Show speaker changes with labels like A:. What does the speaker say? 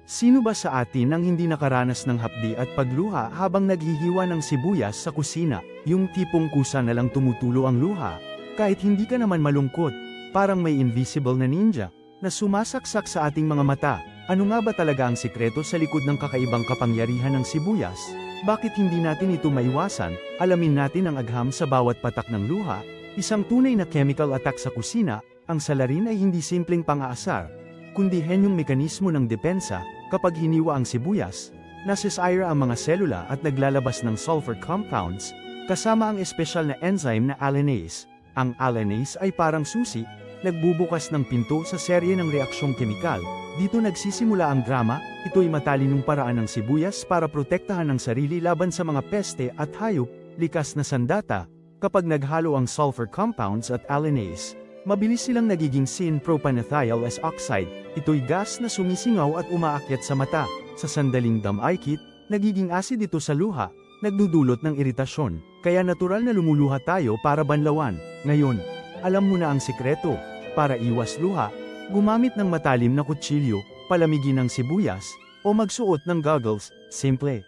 A: Sino ba sa atin ang hindi nakaranas ng hapdi at pagluha habang naghihiwa ng sibuyas sa kusina? Yung tipong kusa na lang tumutulo ang luha, kahit hindi ka naman malungkot, parang may invisible na ninja, na sumasaksak sa ating mga mata. Ano nga ba talaga ang sikreto sa likod ng kakaibang kapangyarihan ng sibuyas? Bakit hindi natin ito maiwasan? Alamin natin ang agham sa bawat patak ng luha, isang tunay na chemical attack sa kusina. Ang salarin ay hindi simpleng pang-aasar, kundi henyong mekanismo ng depensa. Kapag hiniwa ang sibuyas, nasisira ang mga selula at naglalabas ng sulfur compounds, kasama ang espesyal na enzyme na allanase. Ang allanase ay parang susi, nagbubukas ng pinto sa serye ng reaksyong kemikal. Dito nagsisimula ang drama. Ito'y matalinong paraan ng sibuyas para protektahan ang sarili laban sa mga peste at hayop. Likas na sandata, kapag naghalo ang sulfur compounds at allanase, mabilis silang nagiging sin-propanethyl S oxide. Ito'y gas na sumisingaw at umaakyat sa mata. Sa sandaling damaykit, nagiging acid ito sa luha, nagdudulot ng iritasyon. Kaya natural na lumuluha tayo para banlawan. Ngayon, alam mo na ang sikreto. Para iwas luha, gumamit ng matalim na kutsilyo, palamigin ng sibuyas, o magsuot ng goggles. Simple,